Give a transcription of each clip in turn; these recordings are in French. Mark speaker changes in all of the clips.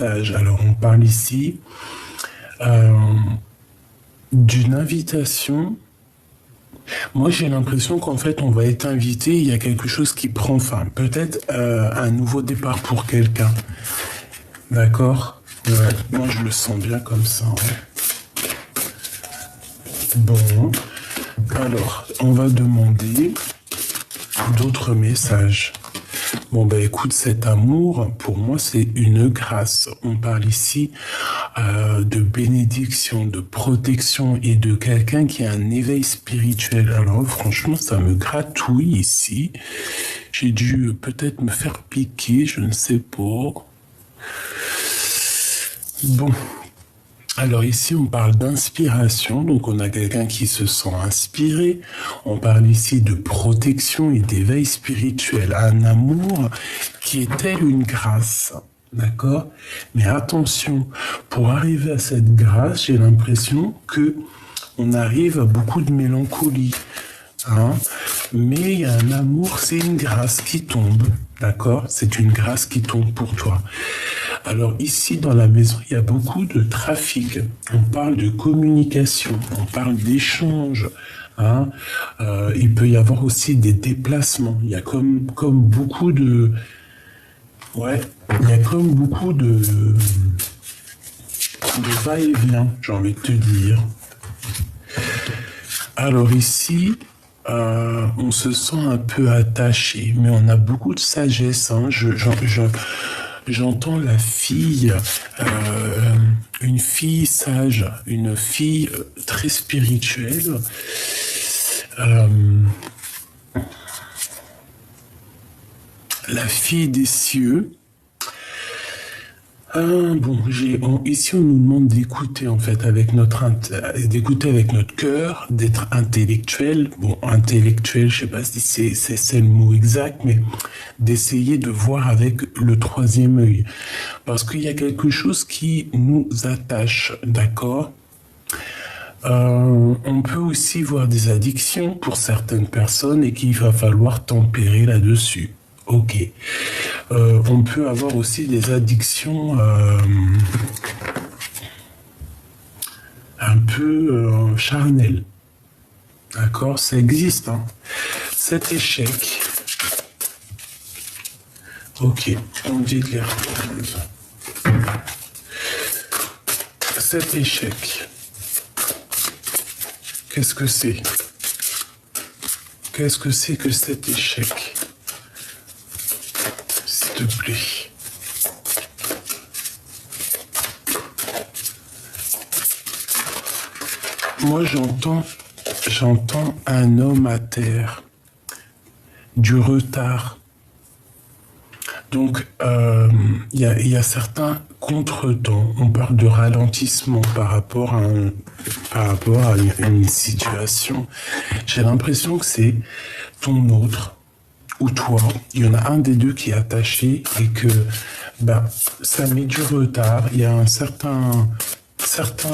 Speaker 1: Alors, on parle ici d'une invitation. Moi, j'ai l'impression qu'en fait, on va être invité, il y a quelque chose qui prend fin. Peut-être un nouveau départ pour quelqu'un. D'accord? Ouais, moi, je le sens bien comme ça. Ouais. Bon, alors, on va demander d'autres messages. Bon, ben écoute, cet amour, pour moi, c'est une grâce. On parle ici de bénédiction, de protection et de quelqu'un qui a un éveil spirituel. Alors, franchement, ça me gratouille ici. J'ai dû peut-être me faire piquer, je ne sais pas. Bon. Alors ici, on parle d'inspiration, donc on a quelqu'un qui se sent inspiré. On parle ici de protection et d'éveil spirituel, un amour qui est tel une grâce, d'accord? Mais attention, pour arriver à cette grâce, j'ai l'impression que on arrive à beaucoup de mélancolie. Hein, mais il y a un amour, c'est une grâce qui tombe, d'accord? C'est une grâce qui tombe pour toi. Alors ici dans la maison, il y a beaucoup de trafic. On parle de communication, on parle d'échange. Hein, il peut y avoir aussi des déplacements. Il y a comme beaucoup de, ouais, il y a comme beaucoup de va-et-vient, j'ai envie de te dire. Alors ici, on se sent un peu attaché, mais on a beaucoup de sagesse. Hein. J'entends la fille, une fille sage, une fille très spirituelle. La fille des cieux. Bon, ici on nous demande d'écouter en fait d'écouter avec notre cœur, d'être intellectuel. Bon, intellectuel, je sais pas si c'est le mot exact, mais d'essayer de voir avec le troisième œil, parce qu'il y a quelque chose qui nous attache, d'accord? On peut aussi voir des addictions pour certaines personnes et qu'il va falloir tempérer là-dessus. Ok. On peut avoir aussi des addictions un peu charnelles. D'accord? Ça existe. Hein. Cet échec. Ok. On dit de les reprendre. Cet échec. Qu'est-ce que c'est? Qu'est-ce que c'est que cet échec? S'il te plaît. Moi, j'entends un homme à terre, du retard. Donc, il y a certains contretemps. On parle de ralentissement par rapport à une situation. J'ai l'impression que c'est ton autre ou toi. Il y en a un des deux qui est attaché et que ça met du retard. Il y a un certain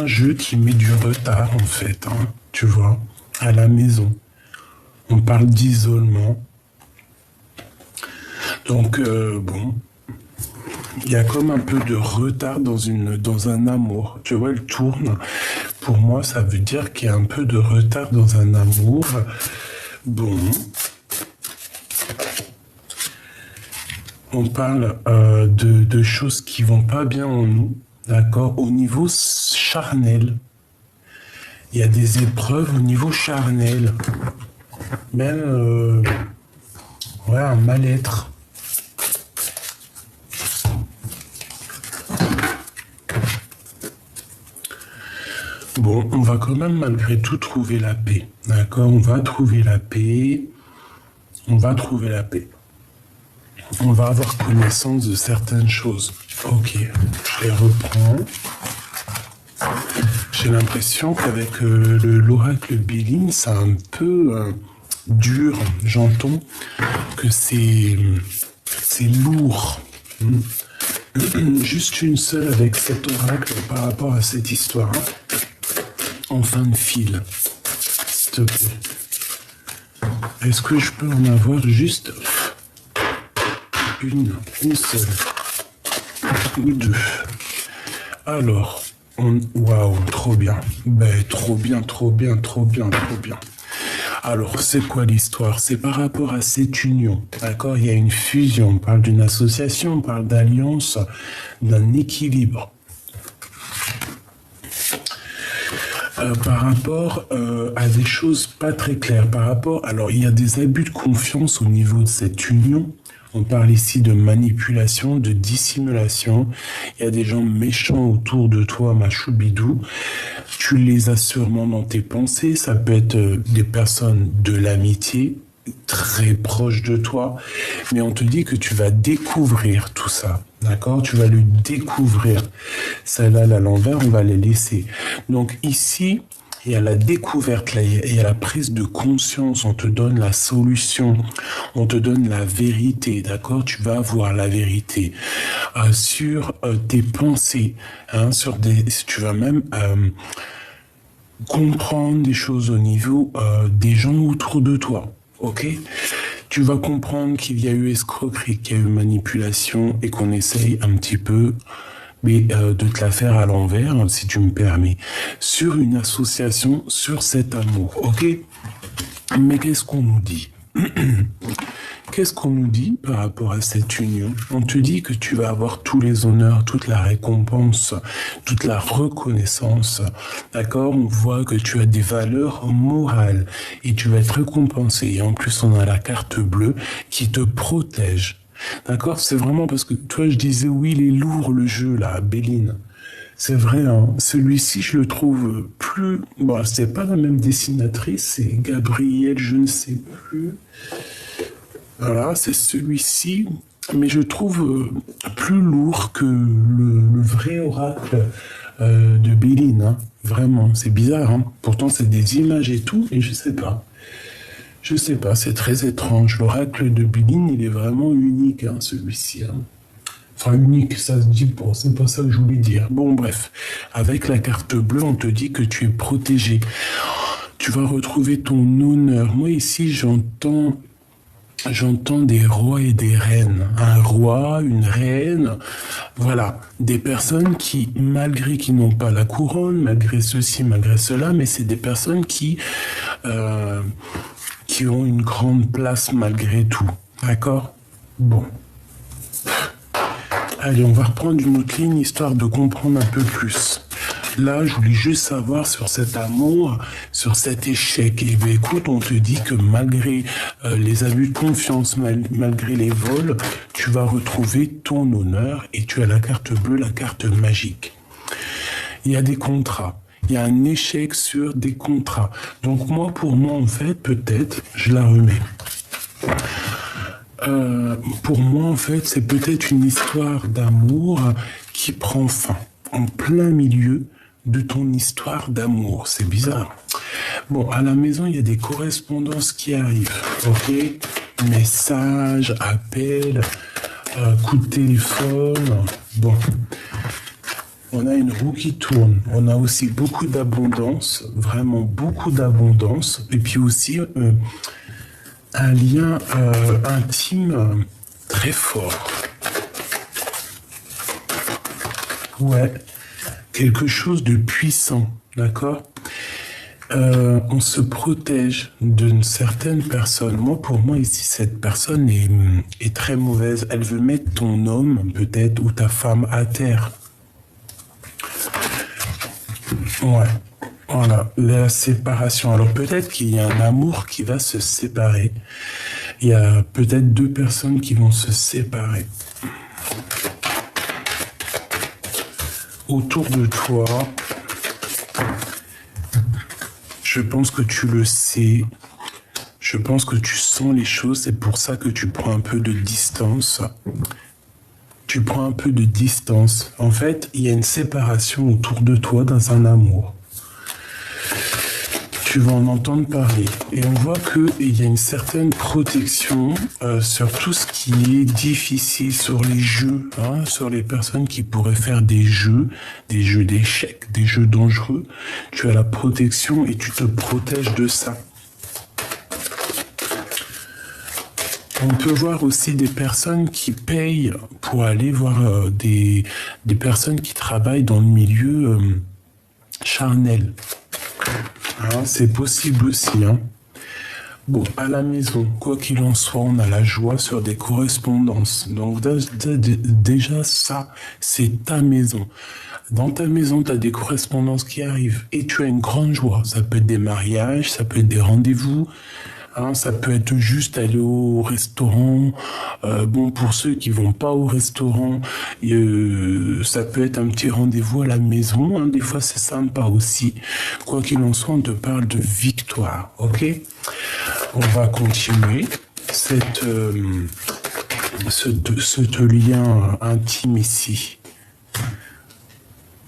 Speaker 1: jeu qui met du retard en fait. Hein, tu vois, à la maison. On parle d'isolement. Donc, bon, il y a comme un peu de retard dans un amour. Tu vois, elle tourne. Pour moi, ça veut dire qu'il y a un peu de retard dans un amour. Bon. On parle de choses qui vont pas bien en nous, d'accord? Au niveau charnel. Il y a des épreuves au niveau charnel. Même, un mal-être. Bon, on va quand même malgré tout trouver la paix. D'accord? On va trouver la paix. On va trouver la paix. On va avoir connaissance de certaines choses. Ok, je les reprends. J'ai l'impression qu'avec l'oracle Béline, c'est un peu dur. J'entends que c'est lourd. Juste une seule avec cet oracle par rapport à cette histoire. En fin de fil, s'il te plaît. Est-ce que je peux en avoir juste une seule ou deux? Alors, waouh, trop bien. Ben, trop bien, trop bien, trop bien, trop bien. Alors, c'est quoi l'histoire? C'est par rapport à cette union, d'accord? Il y a une fusion, on parle d'une association, on parle d'alliance, d'un équilibre. Par rapport à des choses pas très claires, alors il y a des abus de confiance au niveau de cette union. On parle ici de manipulation, de dissimulation. Il y a des gens méchants autour de toi, ma choubidou. Tu les as sûrement dans tes pensées. Ça peut être des personnes de l'amitié, très proches de toi. Mais on te dit que tu vas découvrir tout ça. D'accord? Tu vas le découvrir. Celle-là, à l'envers, on va les laisser. Donc ici, il y a la découverte, là, il y a la prise de conscience, on te donne la solution, on te donne la vérité, d'accord? Tu vas avoir la vérité sur tes pensées, hein, tu vas même comprendre des choses au niveau des gens autour de toi, ok? Tu vas comprendre qu'il y a eu escroquerie, qu'il y a eu manipulation et qu'on essaye un petit peu de te la faire à l'envers, si tu me permets, sur une association, sur cet amour, ok? Mais qu'est-ce qu'on nous dit? Qu'est-ce qu'on nous dit par rapport à cette union? On te dit que tu vas avoir tous les honneurs, toute la récompense, toute la reconnaissance, d'accord? On voit que tu as des valeurs morales et tu vas être récompensé. Et en plus, on a la carte bleue qui te protège. D'accord? C'est vraiment parce que toi, je disais, oui, il est lourd le jeu, là, Béline. C'est vrai, hein. Celui-ci, je le trouve plus... Bon, c'est pas la même dessinatrice, c'est Gabrielle, je ne sais plus. Voilà, c'est celui-ci, mais je trouve plus lourd que le vrai oracle de Béline, hein. Vraiment, c'est bizarre, hein. Pourtant, c'est des images et tout, et je sais pas. Je sais pas, c'est très étrange. L'oracle de Béline, il est vraiment unique, hein, celui-ci. Hein. Enfin, unique, ça se dit pas, c'est pas ça que je voulais dire. Bon, bref. Avec la carte bleue, on te dit que tu es protégé. Tu vas retrouver ton honneur. Moi, ici, j'entends des rois et des reines. Un roi, une reine. Voilà. Des personnes qui, malgré qu'ils n'ont pas la couronne, malgré ceci, malgré cela, mais c'est des personnes qui ont une grande place malgré tout. D'accord? Bon. Allez, on va reprendre une autre ligne, histoire de comprendre un peu plus. Là, je voulais juste savoir sur cet amour, sur cet échec. Et bien, écoute, on te dit que malgré les abus de confiance, malgré les vols, tu vas retrouver ton honneur et tu as la carte bleue, la carte magique. Il y a des contrats. Il y a un échec sur des contrats. Donc pour moi, en fait, peut-être, je la remets. Pour moi, en fait, c'est peut-être une histoire d'amour qui prend fin en plein milieu de ton histoire d'amour. C'est bizarre. Bon, à la maison, il y a des correspondances qui arrivent. Ok? Messages, appels, coups de téléphone. Bon. On a une roue qui tourne. On a aussi beaucoup d'abondance, vraiment beaucoup d'abondance. Et puis aussi un lien intime très fort. Ouais, quelque chose de puissant, d'accord? On se protège d'une certaine personne. Pour moi, ici, cette personne est très mauvaise. Elle veut mettre ton homme, peut-être, ou ta femme à terre. Ouais, voilà, la séparation. Alors peut-être qu'il y a un amour qui va se séparer. Il y a peut-être deux personnes qui vont se séparer. Autour de toi, je pense que tu le sais. Je pense que tu sens les choses. C'est pour ça que tu prends un peu de distance. Tu prends un peu de distance. En fait, il y a une séparation autour de toi dans un amour. Tu vas en entendre parler. Et on voit qu'il y a une certaine protection sur tout ce qui est difficile, sur les jeux, hein, sur les personnes qui pourraient faire des jeux d'échecs, des jeux dangereux. Tu as la protection et tu te protèges de ça. On peut voir aussi des personnes qui payent pour aller voir des personnes qui travaillent dans le milieu charnel. Hein, c'est possible aussi. Hein. Bon, à la maison, quoi qu'il en soit, on a la joie sur des correspondances. Donc déjà, ça, c'est ta maison. Dans ta maison, tu as des correspondances qui arrivent et tu as une grande joie. Ça peut être des mariages, ça peut être des rendez-vous, hein, ça peut être juste aller au restaurant. Bon, pour ceux qui vont pas au restaurant, ça peut être un petit rendez-vous à la maison. Hein, des fois, c'est sympa aussi. Quoi qu'il en soit, on te parle de victoire, ok ? On va continuer ce lien intime ici.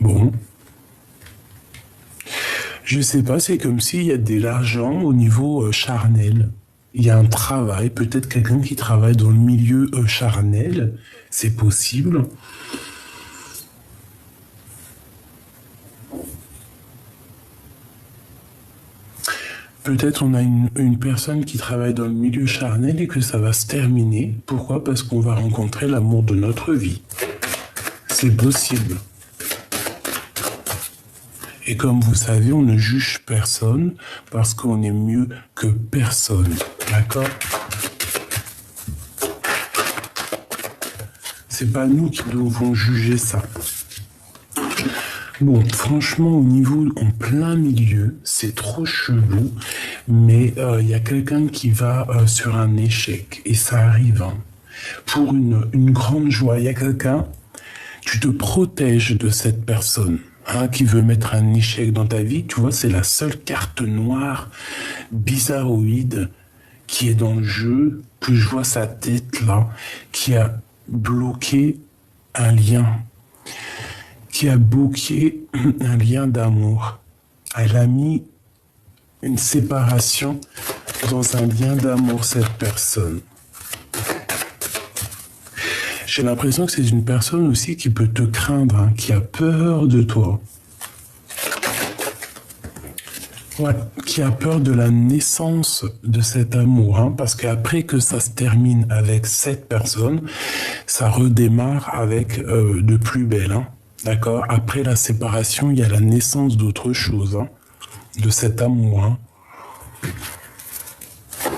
Speaker 1: Bon. Je sais pas, c'est comme s'il y a de l'argent au niveau charnel. Il y a un travail, peut-être quelqu'un qui travaille dans le milieu charnel, c'est possible. Peut-être on a une personne qui travaille dans le milieu charnel et que ça va se terminer. Pourquoi ? Parce qu'on va rencontrer l'amour de notre vie. C'est possible. Et comme vous savez, on ne juge personne parce qu'on est mieux que personne. D'accord ? C'est pas nous qui devons juger ça. Bon, franchement, au niveau en plein milieu, c'est trop chelou, mais il y a quelqu'un qui va sur un échec, et ça arrive, hein, pour une grande joie. Il y a quelqu'un, tu te protèges de cette personne. Hein, qui veut mettre un échec dans ta vie, tu vois, c'est la seule carte noire bizarroïde qui est dans le jeu, que je vois sa tête là, qui a bloqué un lien, qui a bloqué un lien d'amour. Elle a mis une séparation dans un lien d'amour, cette personne. J'ai l'impression que c'est une personne aussi qui peut te craindre, hein, qui a peur de toi. Ouais, qui a peur de la naissance de cet amour, hein, parce qu'après que ça se termine avec cette personne, ça redémarre avec de plus belle. Hein, d'accord ? Après la séparation, il y a la naissance d'autre chose, hein, de cet amour. Hein.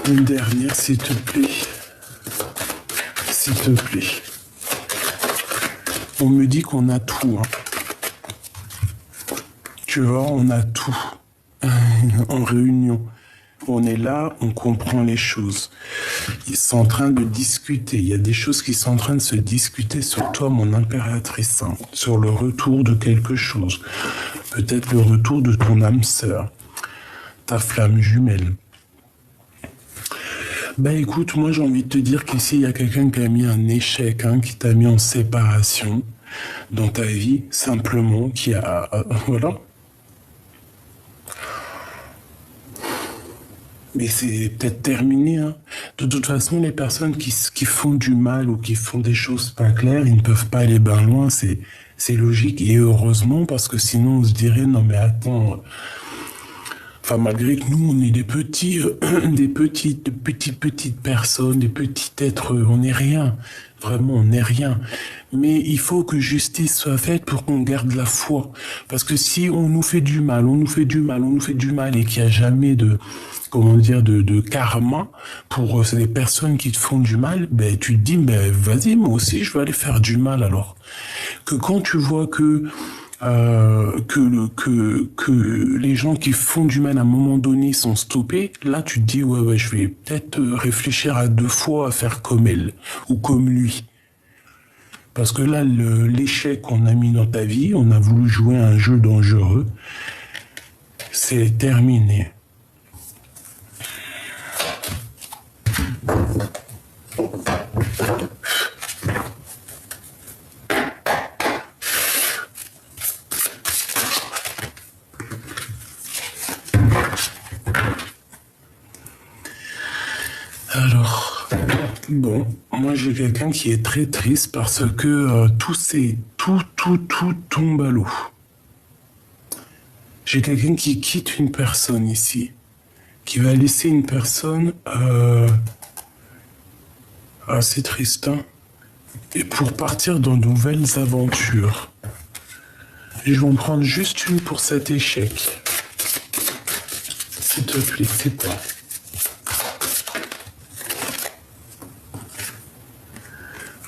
Speaker 1: Une dernière, s'il te plaît. S'il te plaît. On me dit qu'on a tout. Hein. Tu vois, on a tout. En réunion. On est là, on comprend les choses. Ils sont en train de discuter. Il y a des choses qui sont en train de se discuter sur toi, mon impératrice. Hein, sur le retour de quelque chose. Peut-être le retour de ton âme sœur. Ta flamme jumelle. Ben écoute, moi j'ai envie de te dire qu'ici il y a quelqu'un qui a mis un échec, hein, qui t'a mis en séparation dans ta vie, simplement, qui a... voilà. Mais c'est peut-être terminé. Hein. De toute façon, les personnes qui font du mal ou qui font des choses pas claires, ils ne peuvent pas aller bien loin, c'est logique. Et heureusement, parce que sinon on se dirait, non mais attends... Enfin, malgré que nous, on est des petites personnes, des petits êtres, on n'est rien. Vraiment, on n'est rien. Mais il faut que justice soit faite pour qu'on garde la foi. Parce que si on nous fait du mal, et qu'il n'y a jamais de karma pour les personnes qui te font du mal, ben, tu te dis, ben, vas-y, moi aussi, je vais aller faire du mal alors. Que quand tu vois que les gens qui font du mal à un moment donné sont stoppés, là tu te dis ouais je vais peut-être réfléchir à 2 fois à faire comme elle ou comme lui. Parce que là l'échec qu'on a mis dans ta vie, on a voulu jouer à un jeu dangereux, c'est terminé. Alors, bon, moi j'ai quelqu'un qui est très triste parce que tout tombe à l'eau. J'ai quelqu'un qui quitte une personne ici, qui va laisser une personne Ah, c'est triste, hein. Et pour partir dans de nouvelles aventures. Je vais en prendre juste une pour cet échec. S'il te plaît, c'est quoi?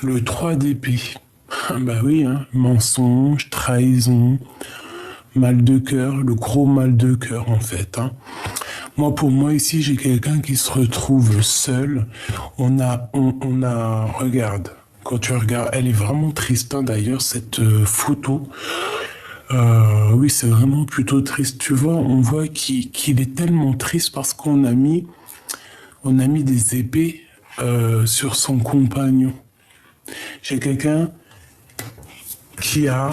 Speaker 1: Le 3 d'épée. Bah oui, hein. Mensonge, trahison, mal de cœur, le gros mal de cœur en fait, hein. Moi, pour moi, ici, j'ai quelqu'un qui se retrouve seul. Regarde, quand tu regardes, elle est vraiment triste, hein, d'ailleurs, cette photo. Oui, c'est vraiment plutôt triste. Tu vois, on voit qu'il est tellement triste parce on a mis des épées sur son compagnon. J'ai quelqu'un qui a,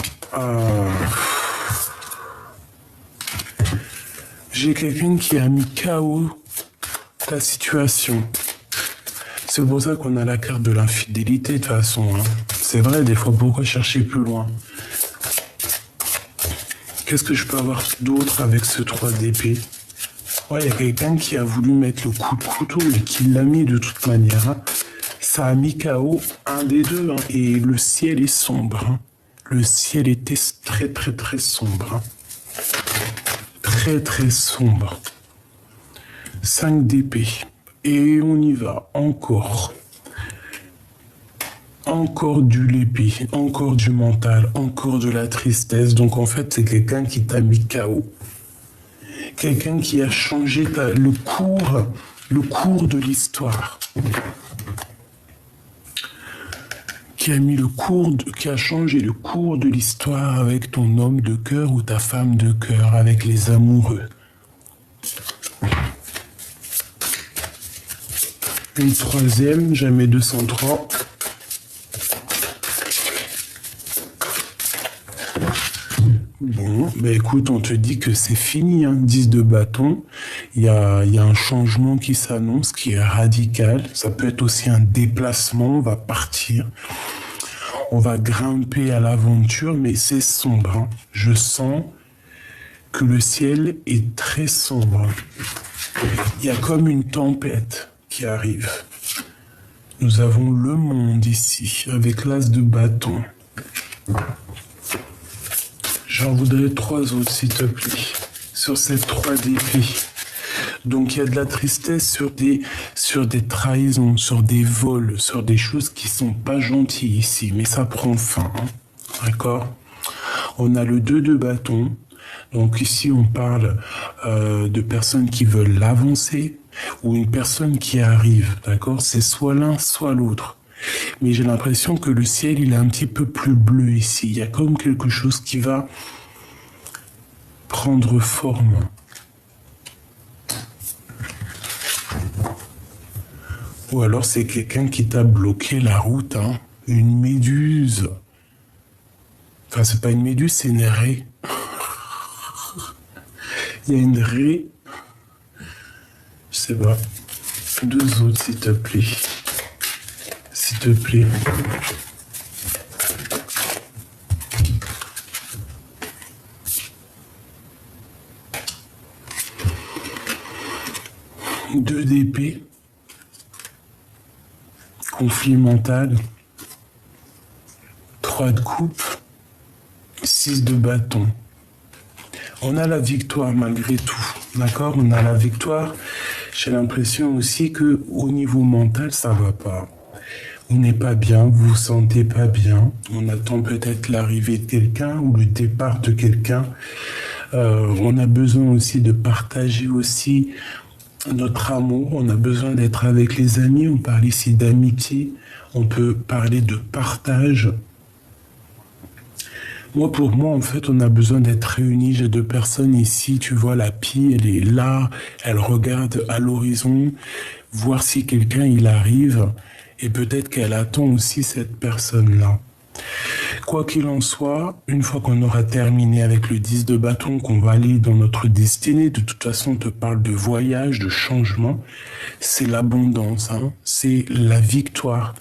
Speaker 1: j'ai quelqu'un qui a mis KO ta situation. C'est pour ça qu'on a la carte de l'infidélité de toute façon, hein. C'est vrai, des fois, pourquoi chercher plus loin? Qu'est-ce que je peux avoir d'autre avec ce 3 d'épée? Ouais, il y a quelqu'un qui a voulu mettre le coup de couteau et qui l'a mis de toute manière, hein. Ça a mis KO un des deux, hein. Et le ciel est sombre, hein. Le ciel était très très très sombre, hein. Très très sombre. 5 d'épée. Et on y va, encore. Encore du l'épée, encore du mental, encore de la tristesse. Donc en fait, c'est quelqu'un qui t'a mis KO. Quelqu'un qui a changé le cours de l'histoire. Qui a changé le cours de l'histoire avec ton homme de cœur ou ta femme de cœur, avec les amoureux. Une troisième, jamais 203. Bon, ben écoute, on te dit que c'est fini, hein. 10 de bâton. Il y a un changement qui s'annonce, qui est radical. Ça peut être aussi un déplacement, on va partir. On va grimper à l'aventure, mais c'est sombre, hein. Je sens que le ciel est très sombre. Il y a comme une tempête qui arrive. Nous avons le monde ici, avec l'as de bâton. J'en voudrais 3 autres, s'il te plaît, sur ces 3 d'épée. Donc il y a de la tristesse sur des trahisons, sur des vols, sur des choses qui sont pas gentilles ici, mais ça prend fin, hein. D'accord? On a le 2 de bâton. Donc ici on parle de personnes qui veulent l'avancer ou une personne qui arrive, d'accord? C'est soit l'un, soit l'autre. Mais j'ai l'impression que le ciel, il est un petit peu plus bleu ici. Il y a comme quelque chose qui va prendre forme. Ou alors c'est quelqu'un qui t'a bloqué la route, hein. Une méduse. Enfin, c'est pas une méduse, c'est une raie. Il y a une raie. Je sais pas. 2 autres, s'il te plaît. S'il te plaît. Deux d'épée. Conflit mental. 3 de coupe. 6 de bâton. On a la victoire malgré tout. D'accord? On a la victoire. J'ai l'impression aussi que au niveau mental, ça va pas. On n'est pas bien, vous vous sentez pas bien. On attend peut-être l'arrivée de quelqu'un ou le départ de quelqu'un. On a besoin aussi de partager aussi notre amour. On a besoin d'être avec les amis. On parle ici d'amitié. On peut parler de partage. Pour moi, en fait, on a besoin d'être réunis. J'ai 2 personnes ici. Tu vois, la pie, elle est là. Elle regarde à l'horizon, voir si quelqu'un, il arrive. Et peut-être qu'elle attend aussi cette personne-là. Quoi qu'il en soit, une fois qu'on aura terminé avec le 10 de bâton, qu'on va aller dans notre destinée, de toute façon, on te parle de voyage, de changement. C'est l'abondance, hein. C'est la victoire.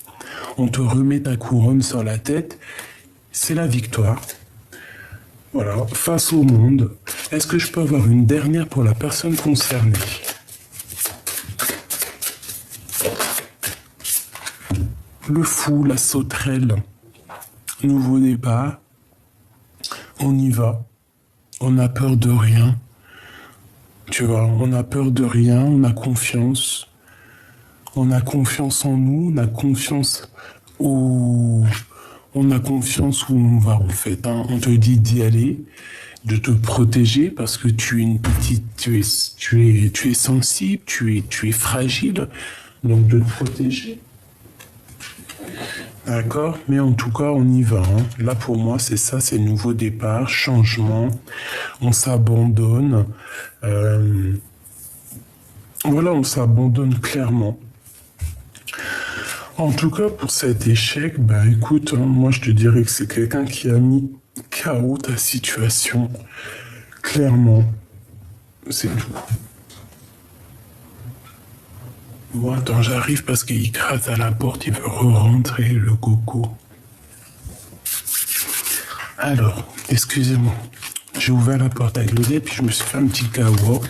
Speaker 1: On te remet ta couronne sur la tête. C'est la victoire. Voilà, face au monde. Est-ce que je peux avoir une dernière pour la personne concernée? Le fou, la sauterelle. Nouveau départ. On y va. On n'a peur de rien. Tu vois, on n'a peur de rien, on a confiance. On a confiance en nous, on a confiance où on va en fait. Hein. On te dit d'y aller, de te protéger parce que tu es une petite, tu es sensible, tu es fragile, donc de te protéger. D'accord, mais en tout cas, on y va. Hein. Là, pour moi, c'est ça, c'est nouveau départ, changement. On s'abandonne. Voilà, on s'abandonne clairement. En tout cas, pour cet échec, bah écoute, hein, moi je te dirais que c'est quelqu'un qui a mis KO ta situation. Clairement, c'est tout. Bon, attends, j'arrive parce qu'il gratte à la porte, il veut re-rentrer, le coco. Alors, excusez-moi, j'ai ouvert la porte avec le dé, puis je me suis fait un petit KO.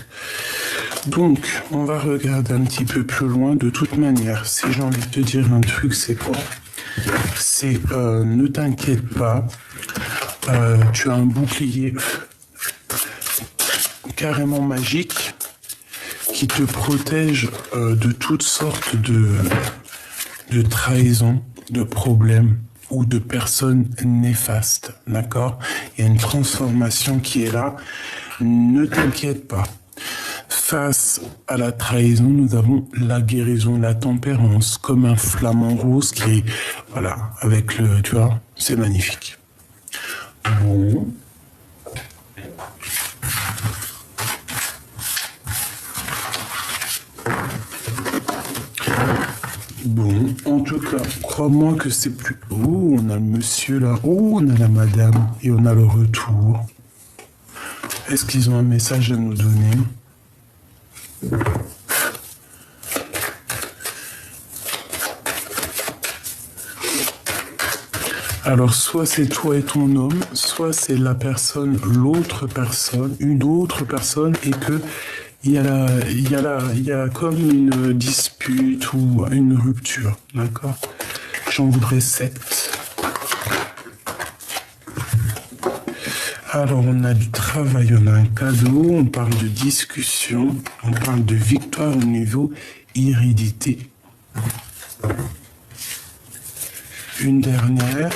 Speaker 1: Donc, on va regarder un petit peu plus loin. De toute manière, si j'ai envie de te dire un truc, c'est quoi? C'est ne t'inquiète pas, tu as un bouclier carrément magique qui te protège de toutes sortes de trahisons, de problèmes ou de personnes néfastes, d'accord? Il y a une transformation qui est là, ne t'inquiète pas. Face à la trahison, nous avons la guérison, la tempérance, comme un flamant rose qui est, voilà, avec le, tu vois, c'est magnifique. Bon. Bon, en tout cas, crois-moi que c'est plus... Oh, on a le monsieur là, oh, on a la madame, et on a le retour. Est-ce qu'ils ont un message à nous donner ? Alors, soit c'est toi et ton homme, soit c'est la personne, l'autre personne, une autre personne, et que il y a comme une dispute ou une rupture, d'accord? J'en voudrais 7. Alors, on a du travail, on a un cadeau, on parle de discussion, on parle de victoire au niveau hérédité. Une dernière,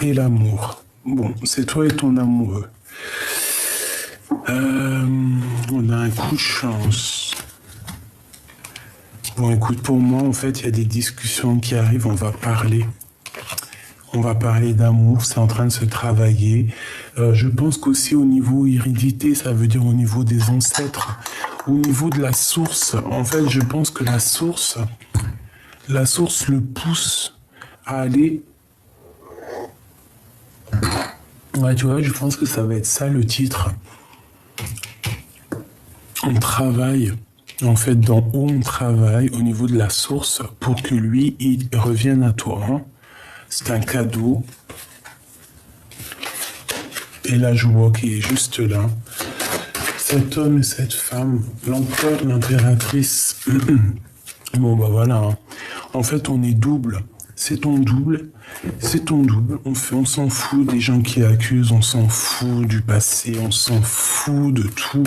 Speaker 1: et l'amour. Bon, c'est toi et ton amoureux. On a un coup de chance. Bon, écoute, pour moi, en fait, il y a des discussions qui arrivent, on va parler. On va parler d'amour, c'est en train de se travailler. Je pense qu'aussi au niveau hérédité, ça veut dire au niveau des ancêtres, au niveau de la source. En fait, je pense que la source le pousse à aller... Ouais, tu vois, je pense que ça va être ça le titre. On travaille, en fait, d'en haut, on travaille au niveau de la source pour que lui, il revienne à toi. Hein. C'est un cadeau. Et la joie qui est juste là. Cet homme et cette femme, l'empereur, l'impératrice. Bon, bah voilà. Hein. En fait, on est double. C'est ton double. C'est ton double. On s'en fout des gens qui accusent. On s'en fout du passé. On s'en fout de tout.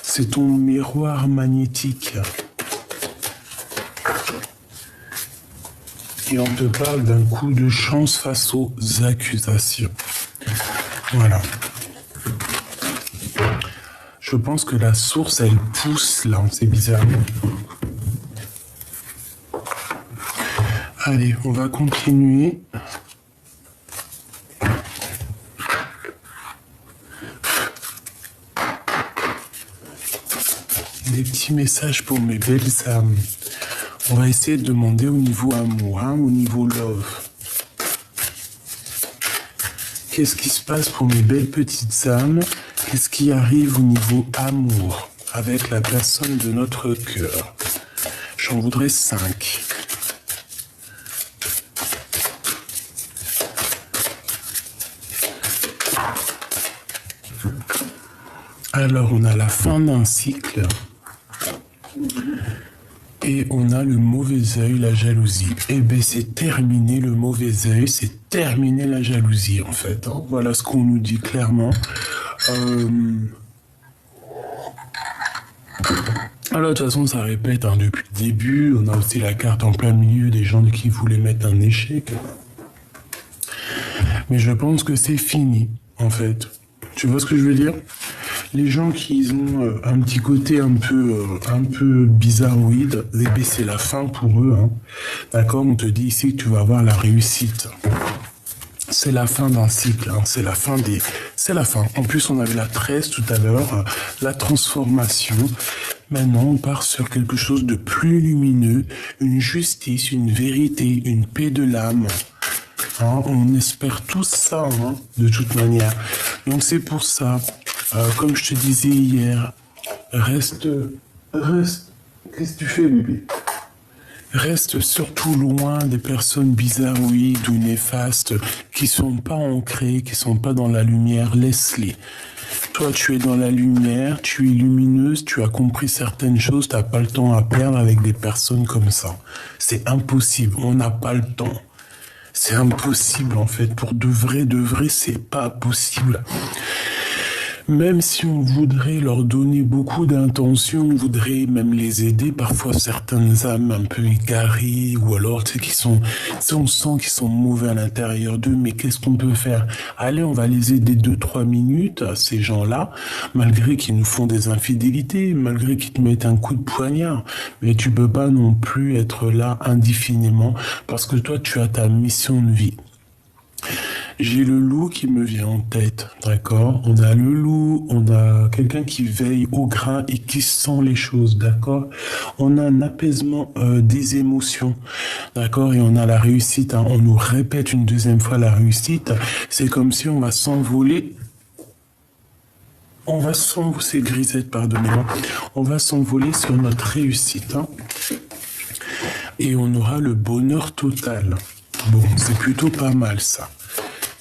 Speaker 1: C'est ton miroir magnétique. Et on te parle d'un coup de chance face aux accusations. Voilà. Je pense que la source, elle pousse là. C'est bizarre. Allez, on va continuer. Des petits messages pour mes belles âmes. On va essayer de demander au niveau amour, hein, au niveau love. Qu'est-ce qui se passe pour mes belles petites âmes? Qu'est-ce qui arrive au niveau amour avec la personne de notre cœur? J'en voudrais 5. Alors, on a la fin d'un cycle. Et on a le mauvais œil, la jalousie. Eh bien, c'est terminé le mauvais œil, c'est terminé la jalousie, en fait. Hein. Voilà ce qu'on nous dit clairement. Alors, de toute façon, ça répète hein, depuis le début. On a aussi la carte en plein milieu des gens qui voulaient mettre un échec. Mais je pense que c'est fini, en fait. Tu vois ce que je veux dire? Les gens qui ont un petit côté un peu bizarroïde, eh bien, c'est la fin pour eux. Hein. D'accord? On te dit ici que tu vas avoir la réussite. C'est la fin d'un cycle, hein. C'est la fin. En plus, on avait la 13 tout à l'heure, la transformation. Maintenant, on part sur quelque chose de plus lumineux, une justice, une vérité, une paix de l'âme. Hein, on espère tous ça, hein, de toute manière. Donc c'est pour ça, comme je te disais hier, reste. Qu'est-ce que tu fais, bébé? Reste surtout loin des personnes bizarroïdes ou néfastes qui sont pas ancrées, qui sont pas dans la lumière. Laisse-les. Toi, tu es dans la lumière, tu es lumineuse, tu as compris certaines choses, tu n'as pas le temps à perdre avec des personnes comme ça. C'est impossible, on n'a pas le temps. C'est impossible en fait, pour de vrai, c'est pas possible. Même si on voudrait leur donner beaucoup d'intention, on voudrait même les aider, parfois certaines âmes un peu égarées, ou alors tu sais, on sent qu'ils sont mauvais à l'intérieur d'eux, mais qu'est-ce qu'on peut faire? Allez, on va les aider 2-3 minutes, ces gens-là, malgré qu'ils nous font des infidélités, malgré qu'ils te mettent un coup de poignard, mais tu peux pas non plus être là indéfiniment, parce que toi, tu as ta mission de vie. J'ai le loup qui me vient en tête, d'accord? On a le loup, on a quelqu'un qui veille au grain et qui sent les choses, d'accord? On a un apaisement des émotions, d'accord? Et on a la réussite, hein. On nous répète une deuxième fois la réussite. C'est comme si on va s'envoler. C'est Grisette, pardonnez-moi. On va s'envoler sur notre réussite, hein. Et on aura le bonheur total. Bon, c'est plutôt pas mal, ça.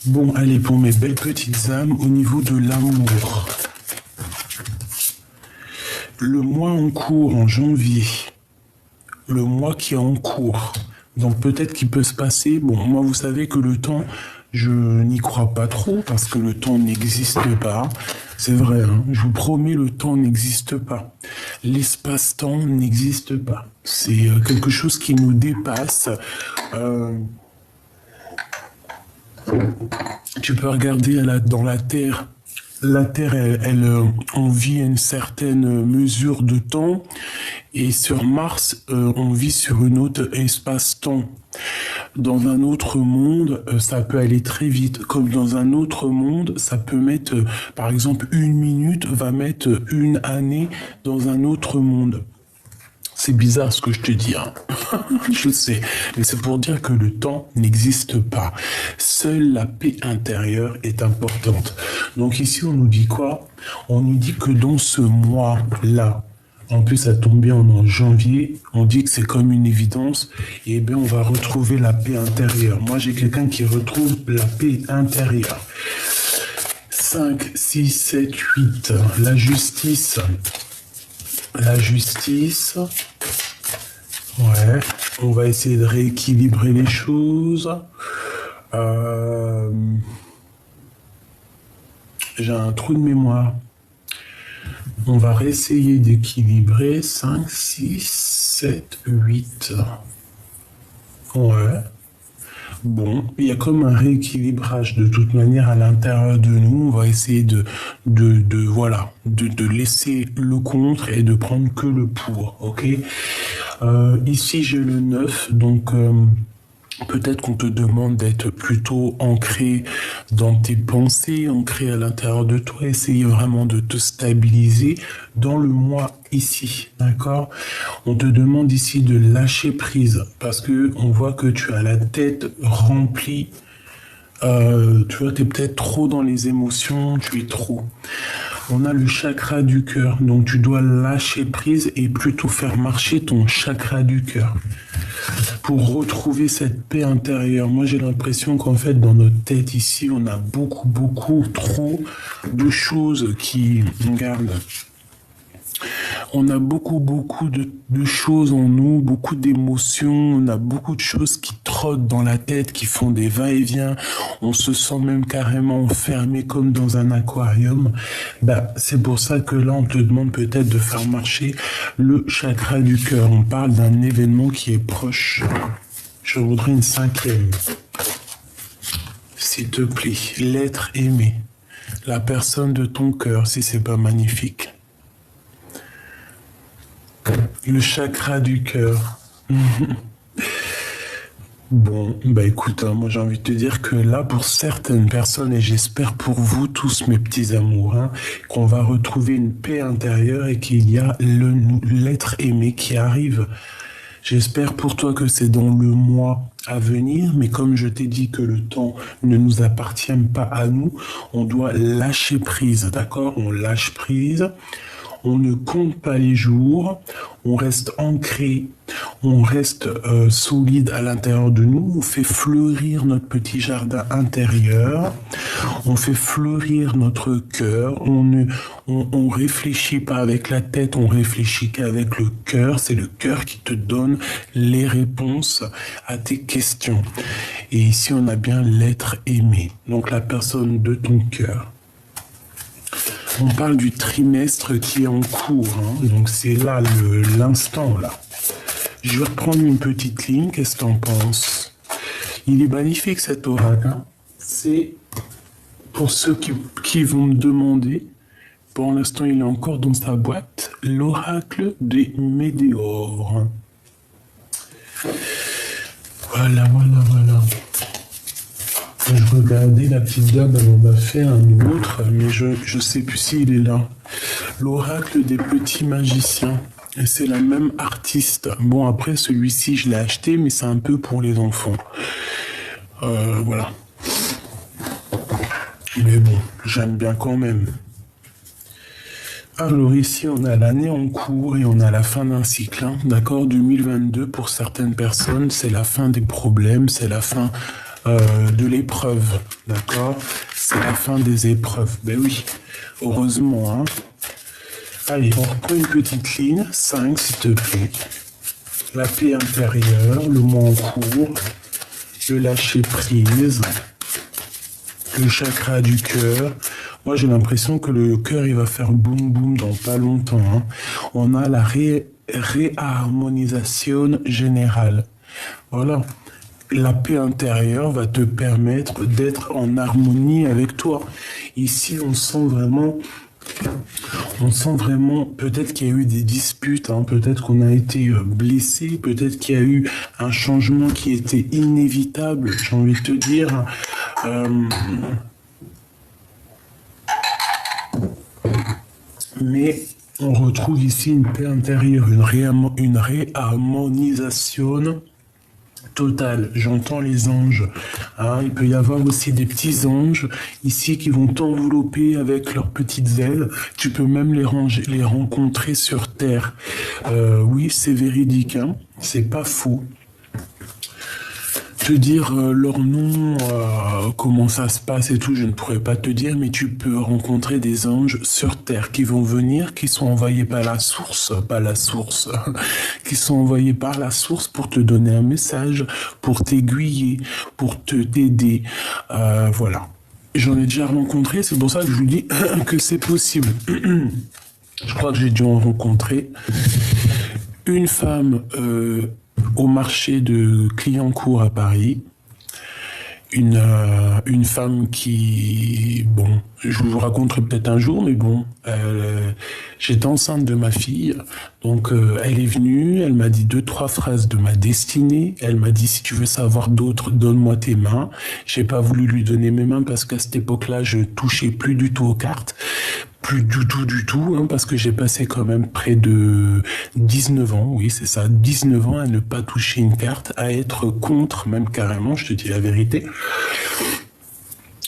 Speaker 1: Bon, allez, pour mes belles petites âmes, au niveau de l'amour. Le mois en cours, en janvier. Le mois qui est en cours. Donc peut-être qu'il peut se passer... Bon, moi, vous savez que le temps, je n'y crois pas trop, parce que le temps n'existe pas. C'est vrai, hein, je vous promets, le temps n'existe pas. L'espace-temps n'existe pas. C'est quelque chose qui nous dépasse. Tu peux regarder dans la Terre. La Terre, elle on vit à une certaine mesure de temps. Et sur Mars, on vit sur une autre espace-temps. Dans un autre monde, ça peut aller très vite. Comme dans un autre monde, ça peut mettre, par exemple, 1 minute va mettre 1 année dans un autre monde. C'est bizarre ce que je te dis, hein. Je sais, mais c'est pour dire que le temps n'existe pas. Seule la paix intérieure est importante. Donc ici, on nous dit quoi? On nous dit que dans ce mois-là, en plus ça tombe bien, on est en janvier, on dit que c'est comme une évidence, et bien on va retrouver la paix intérieure. Moi, j'ai quelqu'un qui retrouve la paix intérieure. 5, 6, 7, 8, la justice... La justice, ouais, on va essayer de rééquilibrer les choses. J'ai un trou de mémoire. On va réessayer d'équilibrer 5, 6, 7, 8. Ouais. Bon, il y a comme un rééquilibrage de toute manière à l'intérieur de nous. On va essayer de laisser le contre et de prendre que le pour, ok? Ici, j'ai le 9, donc peut-être qu'on te demande d'être plutôt ancré dans tes pensées, ancré à l'intérieur de toi, essayer vraiment de te stabiliser dans le moi ici, d'accord? On te demande ici de lâcher prise parce que on voit que tu as la tête remplie. Tu vois, tu es peut-être trop dans les émotions, tu es trop. On a le chakra du cœur, donc tu dois lâcher prise et plutôt faire marcher ton chakra du cœur pour retrouver cette paix intérieure. Moi, j'ai l'impression qu'en fait, dans notre tête ici, on a beaucoup trop de choses qui... Regarde. On a beaucoup de choses en nous, beaucoup d'émotions, on a beaucoup de choses qui trottent dans la tête, qui font des va-et-vient. On se sent même carrément enfermé comme dans un aquarium. C'est pour ça que là, on te demande peut-être de faire marcher le chakra du cœur. On parle d'un événement qui est proche. Je voudrais une 5e. S'il te plaît, l'être aimé. La personne de ton cœur, si c'est pas magnifique. Le chakra du cœur. Bon, écoute, moi j'ai envie de te dire que là, pour certaines personnes, et j'espère pour vous tous, mes petits amours, qu'on va retrouver une paix intérieure et qu'il y a l'être aimé qui arrive. J'espère pour toi que c'est dans le mois à venir, mais comme je t'ai dit que le temps ne nous appartient pas à nous, on doit lâcher prise, d'accord? On lâche prise, on ne compte pas les jours, on reste ancré, on reste solide à l'intérieur de nous, on fait fleurir notre petit jardin intérieur, on fait fleurir notre cœur, on réfléchit pas avec la tête, on réfléchit qu'avec le cœur, c'est le cœur qui te donne les réponses à tes questions. Et ici on a bien l'être aimé, donc la personne de ton cœur. On parle du trimestre qui est en cours, donc c'est là l'instant là. Je vais reprendre une petite ligne, qu'est-ce que t'en penses? Il est magnifique cet oracle, C'est pour ceux qui vont me demander, pour l'instant il est encore dans sa boîte, l'oracle des météores. Voilà. Je regardais la petite dame, elle en a fait un autre, mais je sais plus s'il est là. L'oracle des petits magiciens. Et c'est la même artiste. Bon, après, celui-ci, je l'ai acheté, mais c'est un peu pour les enfants. Voilà. Mais bon, j'aime bien quand même. Alors ici, on a l'année en cours et on a la fin d'un cycle. D'accord, 2022, pour certaines personnes, c'est la fin des problèmes, c'est la fin de l'épreuve. D'accord, c'est la fin des épreuves. Ben oui, heureusement. Allez, on reprend une petite ligne. 5, s'il te plaît. La paix intérieure, le mois en cours, le lâcher prise, le chakra du cœur. Moi, j'ai l'impression que le cœur, il va faire boum boum dans pas longtemps. On a la réharmonisation générale. Voilà. La paix intérieure va te permettre d'être en harmonie avec toi. Ici, on sent vraiment, peut-être qu'il y a eu des disputes, peut-être qu'on a été blessé, peut-être qu'il y a eu un changement qui était inévitable, j'ai envie de te dire. Mais on retrouve ici une paix intérieure, une réharmonisation totale. J'entends les anges. Il peut y avoir aussi des petits anges ici qui vont t'envelopper avec leurs petites ailes. Tu peux même les rencontrer sur Terre. Oui, c'est véridique. C'est pas faux. Te dire leur nom, comment ça se passe et tout, je ne pourrais pas te dire, mais tu peux rencontrer des anges sur Terre qui vont venir, qui sont envoyés par la source, qui sont envoyés par la source pour te donner un message, pour t'aiguiller, pour t'aider, voilà. J'en ai déjà rencontré, c'est pour ça que je vous dis que c'est possible. Je crois que j'ai dû en rencontrer une femme au marché de Clignancourt à Paris, une femme qui, bon, je vous raconterai peut-être un jour, mais bon, j'étais enceinte de ma fille, donc elle est venue, elle m'a dit 2-3 phrases de ma destinée, elle m'a dit si tu veux savoir d'autres, donne-moi tes mains. J'ai pas voulu lui donner mes mains parce qu'à cette époque-là, je touchais plus du tout aux cartes. Plus du tout, parce que j'ai passé quand même près de 19 ans, oui c'est ça, 19 ans à ne pas toucher une carte, à être contre, même carrément, je te dis la vérité,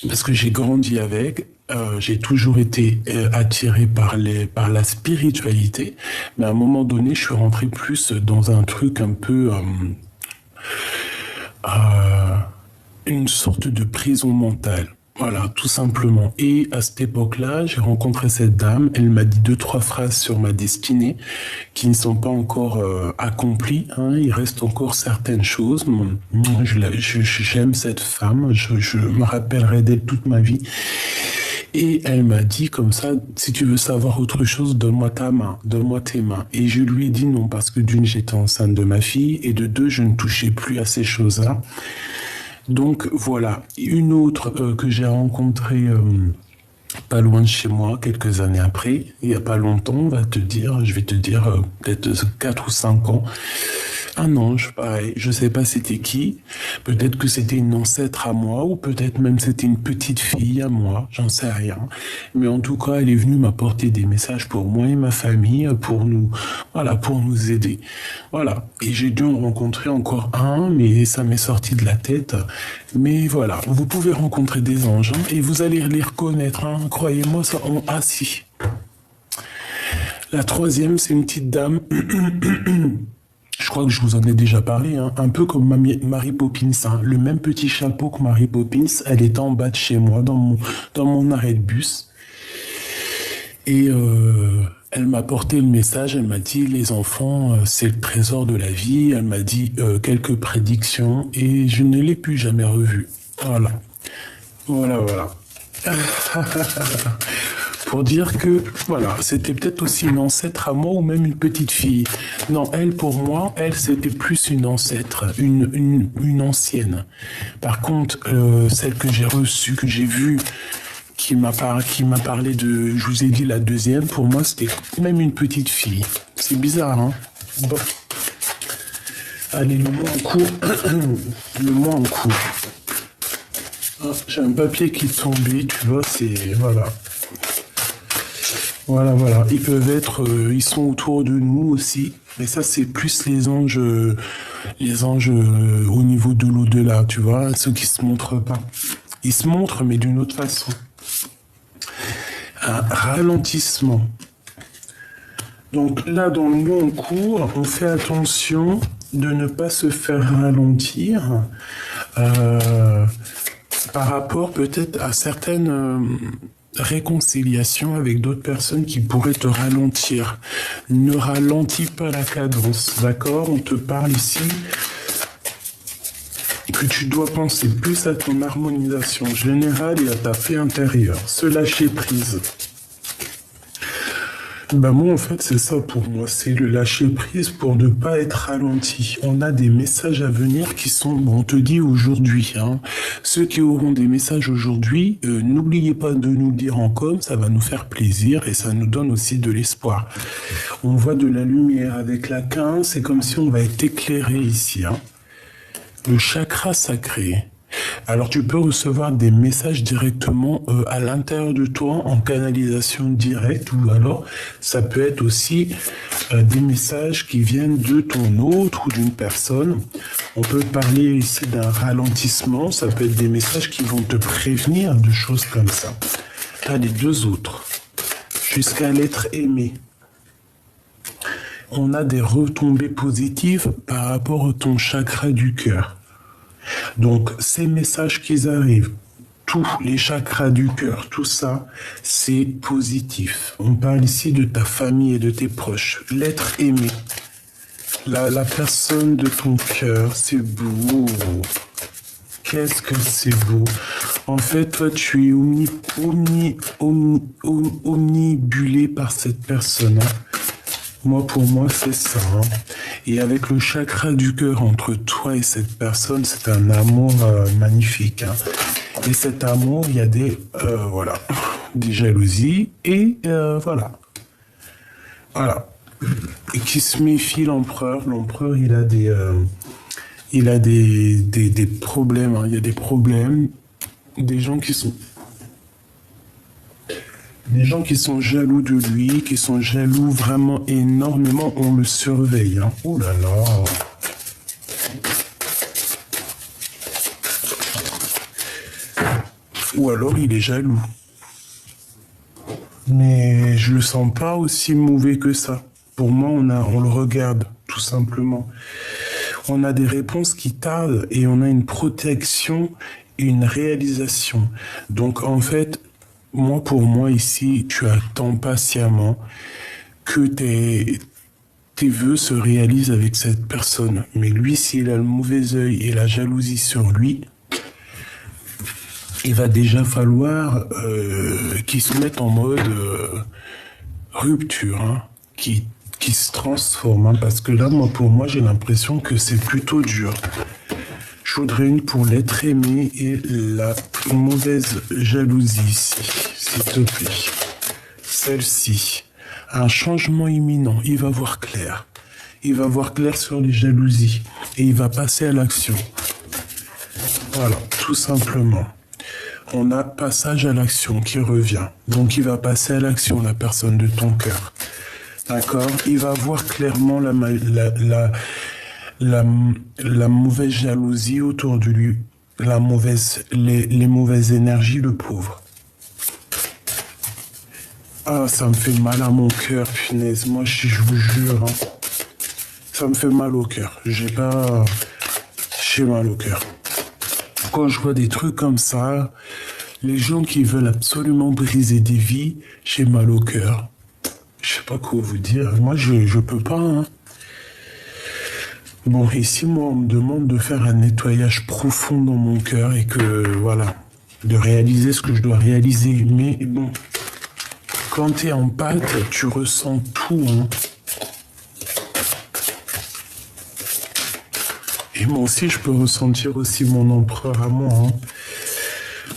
Speaker 1: parce que j'ai grandi avec, j'ai toujours été attiré par la spiritualité, mais à un moment donné, je suis rentré plus dans un truc un peu... une sorte de prison mentale. Voilà, tout simplement. Et à cette époque-là, j'ai rencontré cette dame. Elle m'a dit deux, trois phrases sur ma destinée qui ne sont pas encore accomplies, hein. Il reste encore certaines choses. Moi, j'aime cette femme. Je me rappellerai d'elle toute ma vie. Et elle m'a dit comme ça, si tu veux savoir autre chose, donne-moi ta main, donne-moi tes mains. Et je lui ai dit non, parce que d'une, j'étais enceinte de ma fille, et de deux, je ne touchais plus à ces choses-là. Donc voilà, une autre que j'ai rencontrée pas loin de chez moi, quelques années après, il n'y a pas longtemps, je vais te dire peut-être 4 ou 5 ans, un ange, pareil, je sais pas c'était qui, peut-être que c'était une ancêtre à moi, ou peut-être même c'était une petite fille à moi, j'en sais rien. Mais en tout cas, elle est venue m'apporter des messages pour moi et ma famille, pour nous, voilà, pour nous aider. Voilà. Et j'ai dû en rencontrer encore un, mais ça m'est sorti de la tête. Mais voilà, vous pouvez rencontrer des anges, hein, et vous allez les reconnaître, hein, croyez-moi, ça, ah si. La troisième, c'est une petite dame. Je crois que je vous en ai déjà parlé, hein, un peu comme Mary Poppins, hein, le même petit chapeau que Mary Poppins, elle était en bas de chez moi, dans mon arrêt de bus. Et elle m'a porté le message, elle m'a dit, les enfants, c'est le trésor de la vie, elle m'a dit quelques prédictions, et je ne l'ai plus jamais revue. Voilà. Voilà, voilà. Pour dire que, voilà, c'était peut-être aussi une ancêtre à moi ou même une petite fille. Non, elle, pour moi, elle, c'était plus une ancêtre, une ancienne. Par contre, celle que j'ai reçue, que j'ai vue, qui m'a parlé de, je vous ai dit la deuxième, pour moi, c'était même une petite fille. C'est bizarre, hein? Bon. Allez, le mot en cours. Le mot en cours. Ah, j'ai un papier qui est tombé, tu vois, c'est, voilà. Voilà, voilà. Ils peuvent être, ils sont autour de nous aussi. Mais ça, c'est plus les anges au niveau de l'au-delà, tu vois, ceux qui se montrent pas. Ils se montrent, mais d'une autre façon. Un ralentissement. Donc là, dans le mot en cours, on fait attention de ne pas se faire ralentir par rapport peut-être à certaines réconciliations avec d'autres personnes qui pourraient te ralentir. Ne ralentis pas la cadence, d'accord? On te parle ici que tu dois penser plus à ton harmonisation générale et à ta paix intérieure. Se lâcher prise. Ben moi, en fait, c'est ça pour moi. C'est le lâcher prise pour ne pas être ralenti. On a des messages à venir qui sont, bon, on te dit aujourd'hui, hein. Ceux qui auront des messages aujourd'hui, n'oubliez pas de nous le dire en com, ça va nous faire plaisir et ça nous donne aussi de l'espoir. On voit de la lumière avec la 15, c'est comme si on va être éclairé ici, hein. Le chakra sacré. Alors tu peux recevoir des messages directement à l'intérieur de toi en canalisation directe, ou alors ça peut être aussi des messages qui viennent de ton hôte ou d'une personne. On peut parler ici d'un ralentissement, ça peut être des messages qui vont te prévenir de choses comme ça. T'as les deux autres, jusqu'à l'être aimé. On a des retombées positives par rapport à ton chakra du cœur. Donc, ces messages qui arrivent, tous les chakras du cœur, tout ça, c'est positif. On parle ici de ta famille et de tes proches. L'être aimé, la personne de ton cœur, c'est beau. Qu'est-ce que c'est beau. En fait, toi, tu es omnibulé par cette personne, hein. Moi, pour moi, c'est ça, hein. Et avec le chakra du cœur entre toi et cette personne, c'est un amour magnifique, hein. Et cet amour, il y a voilà, des jalousies et voilà. Voilà. Et qui se méfie l'empereur. L'empereur, il a des problèmes, hein. Il y a des problèmes, des gens qui sont jaloux de lui, qui sont jaloux vraiment énormément, on le surveille, hein. Oh là là. Ou alors il est jaloux. Mais je le sens pas aussi mauvais que ça. Pour moi, on le regarde, tout simplement. On a des réponses qui tardent et on a une protection une réalisation. Donc en fait, moi pour moi ici, tu attends patiemment que tes vœux se réalisent avec cette personne. Mais lui, s'il a le mauvais œil et la jalousie sur lui, il va déjà falloir qu'il se mette en mode rupture, hein, qui se transforme. Hein, parce que là, moi, pour moi, j'ai l'impression que c'est plutôt dur. Je voudrais une pour l'être aimé et la mauvaise jalousie ici, s'il te plaît. Celle-ci. Un changement imminent. Il va voir clair. Il va voir clair sur les jalousies. Et il va passer à l'action. Voilà, tout simplement. On a passage à l'action qui revient. Donc il va passer à l'action, la personne de ton cœur. D'accord? Il va voir clairement la mauvaise jalousie autour de lui, les mauvaises énergies, le pauvre. Ah, ça me fait mal à mon cœur, punaise. Moi, je vous jure, hein, ça me fait mal au cœur. J'ai mal au cœur. Quand je vois des trucs comme ça, les gens qui veulent absolument briser des vies, j'ai mal au cœur. Je sais pas quoi vous dire. Moi, je peux pas, hein. Bon, ici, moi, on me demande de faire un nettoyage profond dans mon cœur et que, voilà, de réaliser ce que je dois réaliser. Mais bon, quand t'es en pâte, tu ressens tout, hein. Et moi aussi, je peux ressentir aussi mon empereur à moi, hein.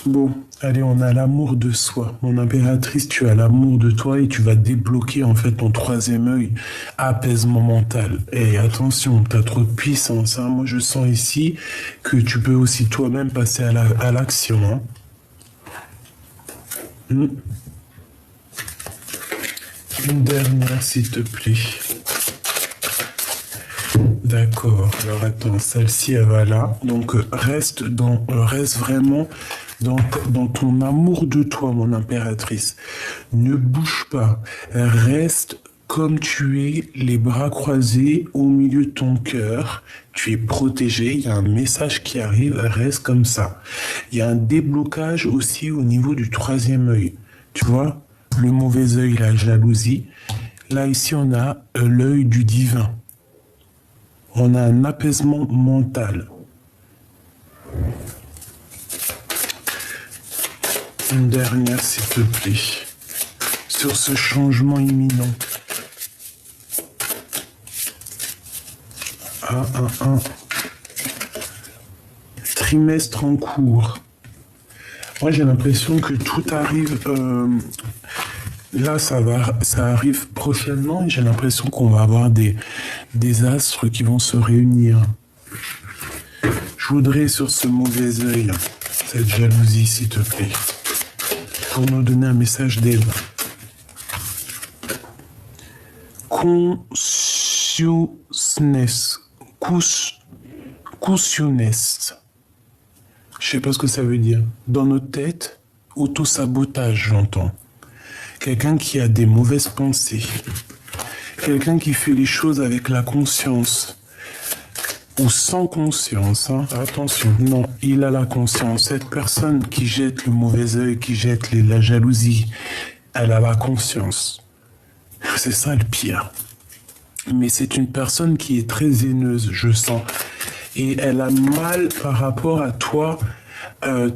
Speaker 1: Bon, allez, on a l'amour de soi. Mon impératrice, tu as l'amour de toi et tu vas débloquer en fait ton troisième œil, apaisement mental. Et attention, t'as trop de puissance, hein. Moi, je sens ici que tu peux aussi toi-même passer à l'action, hein. Une dernière, s'il te plaît. D'accord. Alors attends, celle-ci, elle va là. Donc reste vraiment dans ton amour de toi, mon impératrice. Ne bouge pas. Reste comme tu es, les bras croisés au milieu de ton cœur. Tu es protégé. Il y a un message qui arrive. Reste comme ça. Il y a un déblocage aussi au niveau du troisième œil. Tu vois, le mauvais œil, la jalousie. Là, ici, on a l'œil du divin. On a un apaisement mental. Une dernière, s'il te plaît. Sur ce changement imminent. Trimestre en cours. Moi, j'ai l'impression que tout arrive... Là, ça arrive prochainement et j'ai l'impression qu'on va avoir des astres qui vont se réunir. Je voudrais sur ce mauvais œil, cette jalousie, s'il te plaît, pour nous donner un message d'aide. Consciousness. Je sais pas ce que ça veut dire. Dans notre tête, auto-sabotage, j'entends. Quelqu'un qui a des mauvaises pensées. Quelqu'un qui fait les choses avec la conscience. Ou sans conscience, hein. Attention, non, il a la conscience. Cette personne qui jette le mauvais œil, qui jette la jalousie, elle a la conscience. C'est ça le pire. Mais c'est une personne qui est très haineuse, je sens. Et elle a mal par rapport à toi,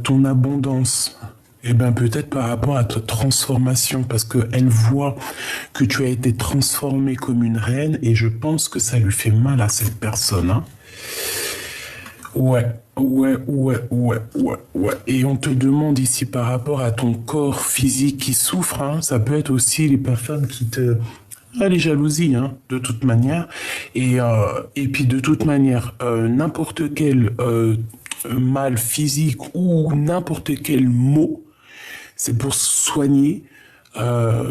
Speaker 1: ton abondance. Eh bien, peut-être par rapport à ta transformation, parce qu'elle voit que tu as été transformé comme une reine, et je pense que ça lui fait mal à cette personne, hein. Ouais. Et on te demande ici par rapport à ton corps physique qui souffre, hein, ça peut être aussi les personnes qui te... Ah, les jalousies, hein, de toute manière. Et puis de toute manière, n'importe quel mal physique ou n'importe quel mot, c'est pour soigner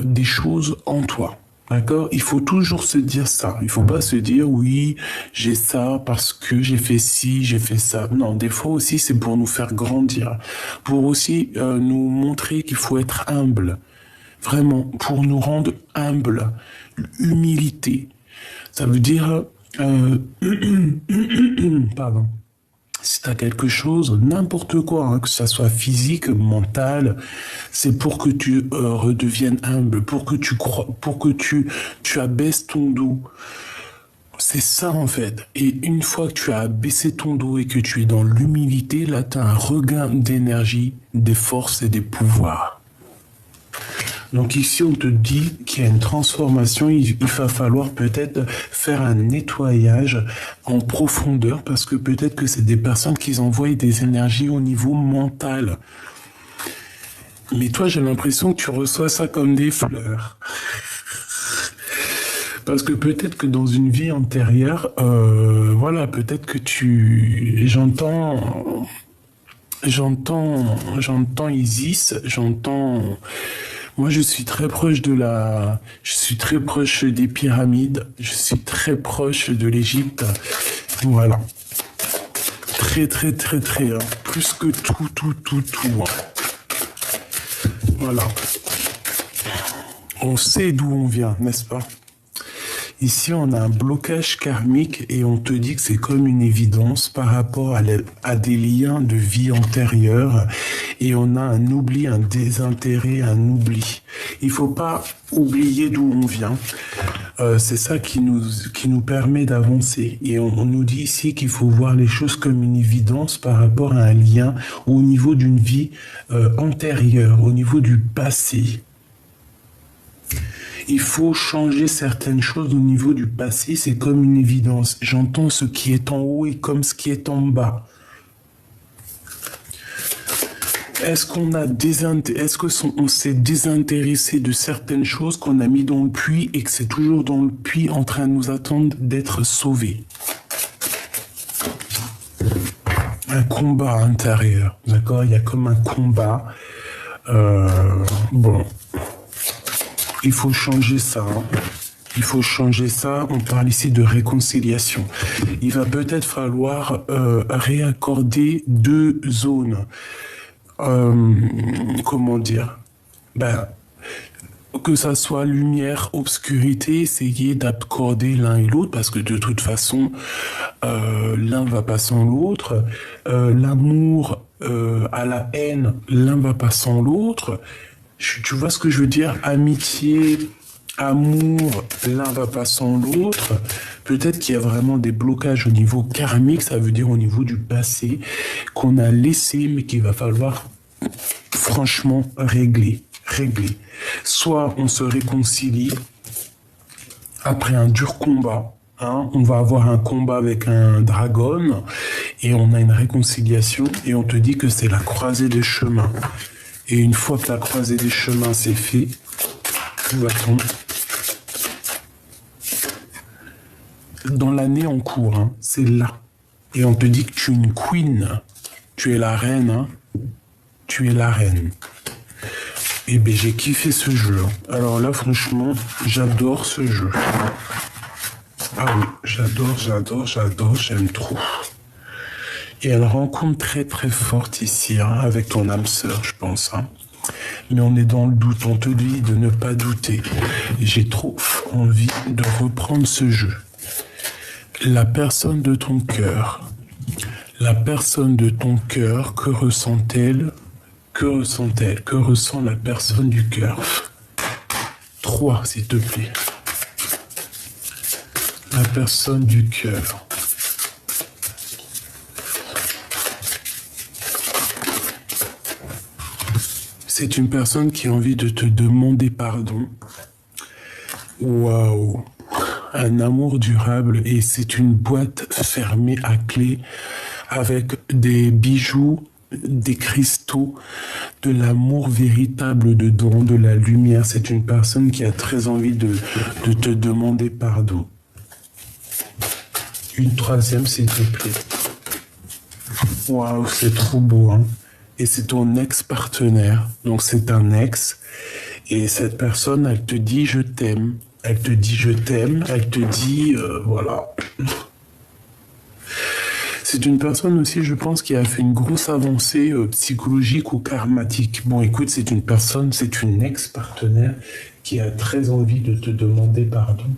Speaker 1: des choses en toi. D'accord? Il faut toujours se dire ça. Il faut pas se dire, oui, j'ai ça parce que j'ai fait ci, j'ai fait ça. Non, des fois aussi, c'est pour nous faire grandir. Pour aussi nous montrer qu'il faut être humble. Vraiment, pour nous rendre humbles. Humilité. Ça veut dire... pardon. Si tu as quelque chose, n'importe quoi, hein, que ça soit physique, mental, c'est pour que tu redeviennes humble, pour que tu crois, pour que tu abaisses ton dos. C'est ça en fait. Et une fois que tu as abaissé ton dos et que tu es dans l'humilité, là, tu as un regain d'énergie, des forces et des pouvoirs. Donc ici, on te dit qu'il y a une transformation, il va falloir peut-être faire un nettoyage en profondeur parce que peut-être que c'est des personnes qui envoient des énergies au niveau mental. Mais toi, j'ai l'impression que tu reçois ça comme des fleurs. Parce que peut-être que dans une vie antérieure, voilà, peut-être que j'entends Isis, moi je suis très proche je suis très proche des pyramides, je suis très proche de l'Égypte, voilà. Très, très, très, très, hein. Plus que tout, hein. Voilà. On sait d'où on vient, n'est-ce pas? Ici, on a un blocage karmique et on te dit que c'est comme une évidence par rapport à des liens de vie antérieure et on a un oubli, un désintérêt, un oubli. Il faut pas oublier d'où on vient. C'est ça qui nous permet d'avancer. Et on nous dit ici qu'il faut voir les choses comme une évidence par rapport à un lien au niveau d'une vie antérieure, au niveau du passé. Il faut changer certaines choses au niveau du passé, c'est comme une évidence. J'entends ce qui est en haut et comme ce qui est en bas. Est-ce qu'on s'est désintéressé de certaines choses qu'on a mis dans le puits et que c'est toujours dans le puits en train de nous attendre d'être sauvés? Un combat intérieur, d'accord? Il y a comme un combat. Bon. Il faut changer ça. Hein. Il faut changer ça. On parle ici de réconciliation. Il va peut-être falloir réaccorder deux zones. Comment dire? Que ça soit lumière, obscurité, essayer d'accorder l'un et l'autre parce que de toute façon, l'un va pas sans l'autre. L'amour à la haine, l'un va pas sans l'autre. Tu vois ce que je veux dire? Amitié, amour, l'un va pas sans l'autre. Peut-être qu'il y a vraiment des blocages au niveau karmique, ça veut dire au niveau du passé, qu'on a laissé, mais qu'il va falloir franchement régler. Soit on se réconcilie après un dur combat. Hein, on va avoir un combat avec un dragon et on a une réconciliation et on te dit que c'est la croisée des chemins. Et une fois que la croisée des chemins c'est fait, tout va tomber. Dans l'année en cours, hein, c'est là. Et on te dit que tu es une queen. Tu es la reine. Hein. Tu es la reine. Et bien j'ai kiffé ce jeu. Alors là, franchement, j'adore ce jeu. Ah oui, j'adore, j'aime trop. Et une rencontre très très forte ici, hein, avec ton âme sœur, je pense. Hein. Mais on est dans le doute, on te dit de ne pas douter. J'ai trop envie de reprendre ce jeu. La personne de ton cœur. La personne de ton cœur, que ressent-elle? Que ressent-elle? Que ressent la personne du cœur? 3, s'il te plaît. La personne du cœur. C'est une personne qui a envie de te demander pardon. Waouh! Un amour durable et c'est une boîte fermée à clé avec des bijoux, des cristaux, de l'amour véritable dedans, de la lumière. C'est une personne qui a très envie de te demander pardon. Une troisième, s'il te plaît. Waouh, c'est trop beau, hein. Et c'est ton ex-partenaire. Donc c'est un ex. Et cette personne, elle te dit je t'aime. Elle te dit je t'aime. Elle te dit voilà. C'est une personne aussi, je pense, qui a fait une grosse avancée psychologique ou karmatique. Bon, écoute, c'est une personne, c'est une ex-partenaire qui a très envie de te demander pardon.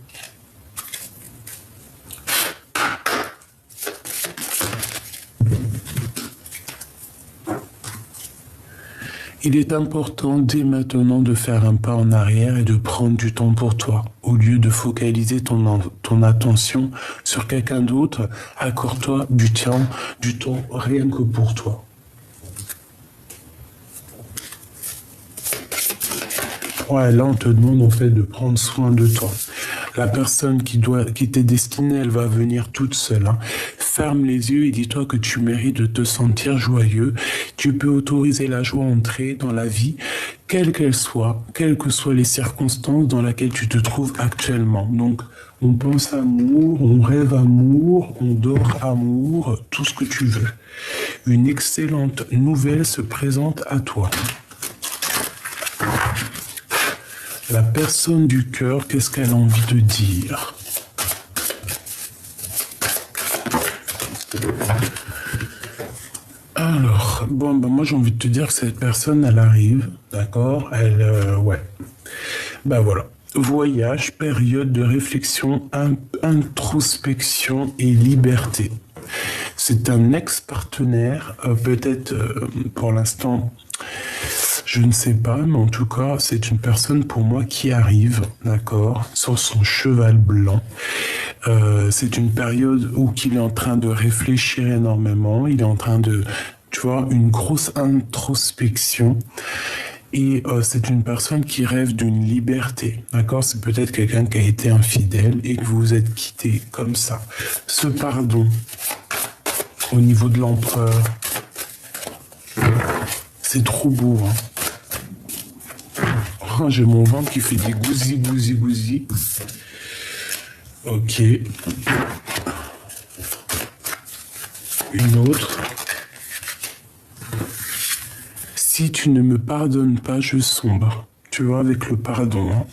Speaker 1: Il est important dès maintenant de faire un pas en arrière et de prendre du temps pour toi. Au lieu de focaliser ton attention sur quelqu'un d'autre, accorde-toi du temps rien que pour toi. Ouais, là, on te demande en fait de prendre soin de toi. La personne qui t'est destinée, elle va venir toute seule. Hein. Ferme les yeux et dis-toi que tu mérites de te sentir joyeux. Tu peux autoriser la joie à entrer dans la vie, quelle qu'elle soit, quelles que soient les circonstances dans lesquelles tu te trouves actuellement. Donc, on pense amour, on rêve amour, on dort amour, tout ce que tu veux. Une excellente nouvelle se présente à toi. La personne du cœur, qu'est-ce qu'elle a envie de dire? Alors, bon, moi j'ai envie de te dire que cette personne, elle arrive, d'accord? Ouais. Ben voilà. Voyage, période de réflexion, introspection et liberté. C'est un ex-partenaire, peut-être pour l'instant... Je ne sais pas, mais en tout cas, c'est une personne pour moi qui arrive, d'accord, sur son cheval blanc. C'est une période où il est en train de réfléchir énormément, il est en train de, tu vois, une grosse introspection. Et c'est une personne qui rêve d'une liberté, d'accord? C'est peut-être quelqu'un qui a été infidèle et que vous vous êtes quitté comme ça. Ce pardon, au niveau de l'empereur, c'est trop beau, hein. Oh, j'ai mon ventre qui fait des gousi. Ok. Une autre. Si tu ne me pardonnes pas, je sombre. Tu vois, avec le pardon. Hein.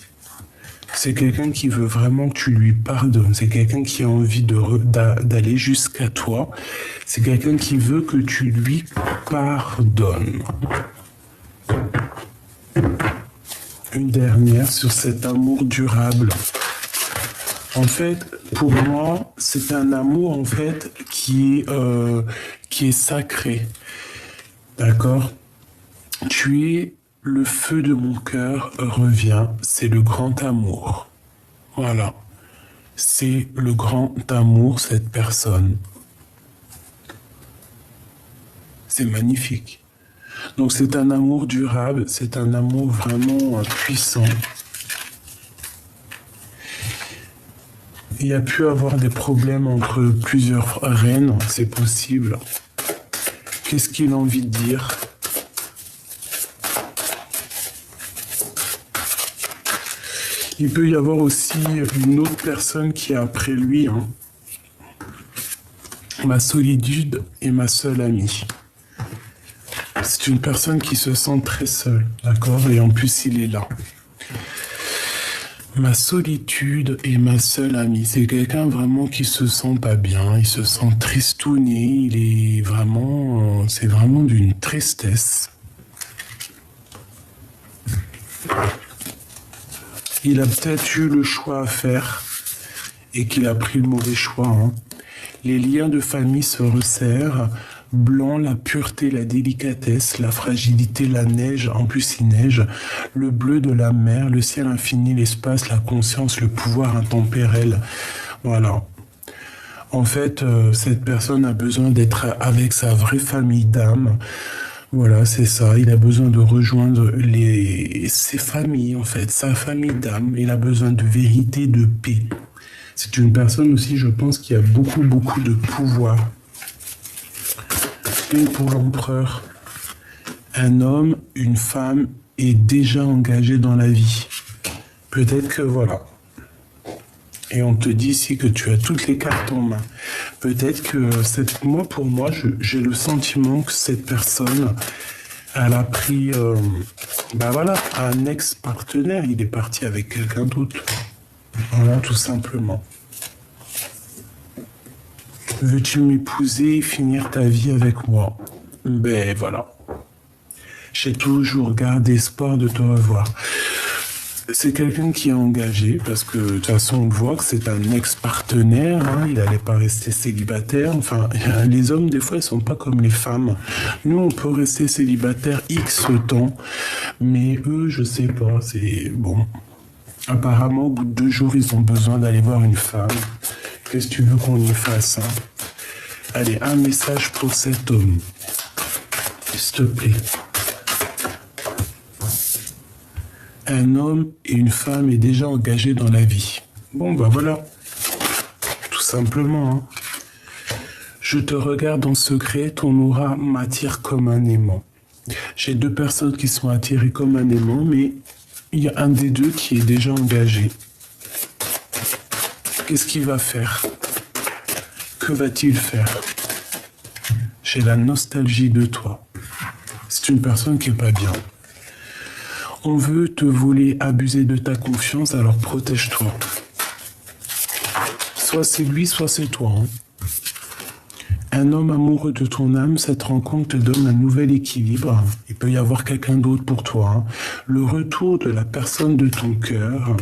Speaker 1: C'est quelqu'un qui veut vraiment que tu lui pardonnes. C'est quelqu'un qui a envie d'aller jusqu'à toi. C'est quelqu'un qui veut que tu lui pardonnes. Une dernière sur cet amour durable. En fait, pour moi, c'est un amour en fait qui est sacré. D'accord? Tu es le feu de mon cœur revient. C'est le grand amour. Voilà. C'est le grand amour, cette personne. C'est magnifique. Donc c'est un amour durable, c'est un amour vraiment puissant. Il y a pu avoir des problèmes entre plusieurs reines, c'est possible. Qu'est-ce qu'il a envie de dire? Il peut y avoir aussi une autre personne qui est après lui. Hein. Ma solitude est ma seule amie. C'est une personne qui se sent très seule, d'accord? Et en plus, il est là. Ma solitude est ma seule amie. C'est quelqu'un vraiment qui se sent pas bien, il se sent tristouné, il est vraiment... c'est vraiment d'une tristesse. Il a peut-être eu le choix à faire et qu'il a pris le mauvais choix. Hein. Les liens de famille se resserrent. Blanc, la pureté, la délicatesse, la fragilité, la neige, en plus il neige, le bleu de la mer, le ciel infini, l'espace, la conscience, le pouvoir intempérel. Voilà. En fait, cette personne a besoin d'être avec sa vraie famille d'âme. Voilà, c'est ça. Il a besoin de rejoindre ses familles, en fait, sa famille d'âme. Il a besoin de vérité, de paix. C'est une personne aussi, je pense, qui a beaucoup de pouvoir. Et pour l'empereur, un homme, une femme est déjà engagé dans la vie. Peut-être que voilà. Et on te dit ici que tu as toutes les cartes en main. Peut-être que pour moi, j'ai le sentiment que cette personne, elle a pris, un ex-partenaire. Il est parti avec quelqu'un d'autre. Voilà, tout simplement. Veux-tu m'épouser et finir ta vie avec moi? Ben voilà. J'ai toujours gardé espoir de te revoir. C'est quelqu'un qui est engagé parce que de toute façon on voit que c'est un ex-partenaire, hein, il n'allait pas rester célibataire. Enfin, les hommes des fois ils sont pas comme les femmes. Nous on peut rester célibataire X temps, mais eux je sais pas, c'est bon. Apparemment au bout de 2 jours ils ont besoin d'aller voir une femme. Qu'est-ce que tu veux qu'on y fasse, hein? Allez, un message pour cet homme, s'il te plaît. Un homme et une femme est déjà engagés dans la vie. Bon, bah voilà. Tout simplement. Hein. Je te regarde en secret, ton aura m'attire comme un aimant. J'ai 2 personnes qui sont attirées comme un aimant, mais il y a un des 2 qui est déjà engagé. Qu'est-ce qu'il va faire? Que va-t-il faire? J'ai la nostalgie de toi. C'est une personne qui est pas bien. On veut te voler, abuser de ta confiance, alors protège-toi. Soit c'est lui, soit c'est toi. Hein. Un homme amoureux de ton âme, cette rencontre te donne un nouvel équilibre. Il peut y avoir quelqu'un d'autre pour toi. Hein. Le retour de la personne de ton cœur.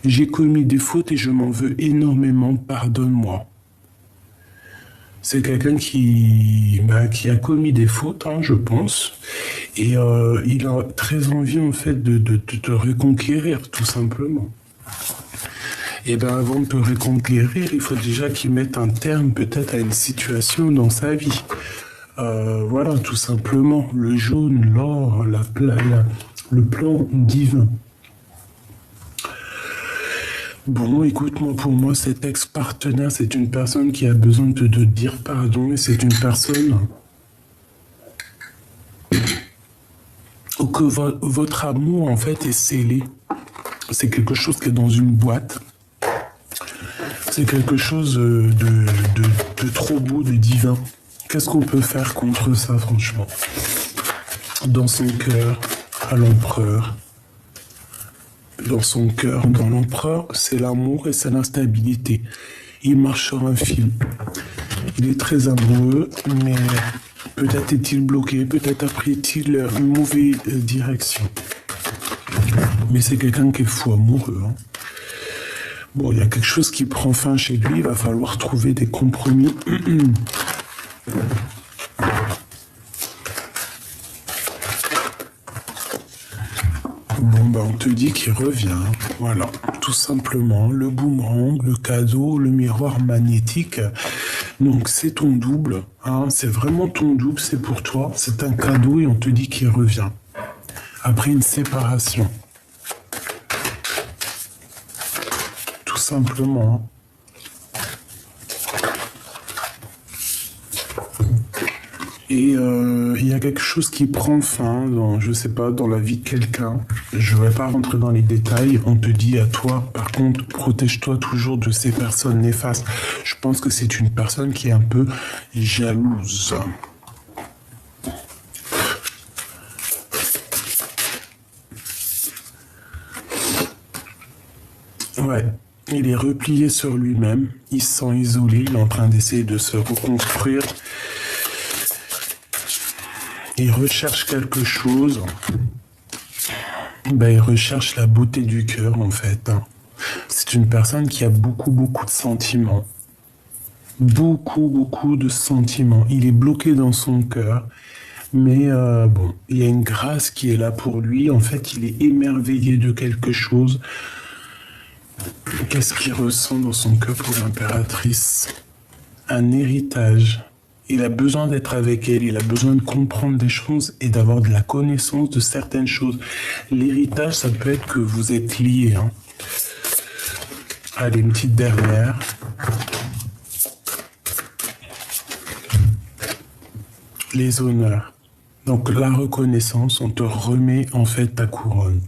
Speaker 1: J'ai commis des fautes et je m'en veux énormément, pardonne-moi. C'est quelqu'un qui a commis des fautes, hein, je pense, et il a très envie en fait de te reconquérir, tout simplement. Et bien avant de te reconquérir, il faut déjà qu'il mette un terme peut-être à une situation dans sa vie. Voilà, tout simplement, le jaune, l'or, le plan divin. Bon, écoute, pour moi, cet ex-partenaire, c'est une personne qui a besoin de te dire pardon et c'est une personne que votre amour, en fait, est scellé. C'est quelque chose qui est dans une boîte. C'est quelque chose de trop beau, de divin. Qu'est-ce qu'on peut faire contre ça, franchement? Dans son cœur, à l'empereur. Dans son cœur, dans l'empereur, c'est l'amour et c'est l'instabilité. Il marche sur un fil. Il est très amoureux, mais peut-être est-il bloqué, peut-être a pris-il une mauvaise direction. Mais c'est quelqu'un qui est fou amoureux. Hein. Bon, il y a quelque chose qui prend fin chez lui, il va falloir trouver des compromis. Bon, bah, on te dit qu'il revient. Voilà, tout simplement. Le boomerang, le cadeau, le miroir magnétique. Donc, c'est ton double. Hein, c'est vraiment ton double, c'est pour toi. C'est un cadeau et on te dit qu'il revient. Après une séparation. Tout simplement. Et il y a quelque chose qui prend fin dans, je sais pas, dans la vie de quelqu'un. Je vais pas rentrer dans les détails. On te dit à toi, par contre, protège-toi toujours de ces personnes néfastes. Je pense que c'est une personne qui est un peu jalouse. Ouais. Il est replié sur lui-même. Il se sent isolé. Il est en train d'essayer de se reconstruire. Il recherche quelque chose. Ben, il recherche la beauté du cœur, en fait. C'est une personne qui a beaucoup de sentiments. Beaucoup de sentiments. Il est bloqué dans son cœur. Mais bon, il y a une grâce qui est là pour lui. En fait, il est émerveillé de quelque chose. Qu'est-ce qu'il ressent dans son cœur pour l'impératrice? Un héritage. Il a besoin d'être avec elle, il a besoin de comprendre des choses et d'avoir de la connaissance de certaines choses. L'héritage, ça peut être que vous êtes liés. Hein. Allez, une petite dernière. Les honneurs. Donc la reconnaissance, on te remet en fait ta couronne.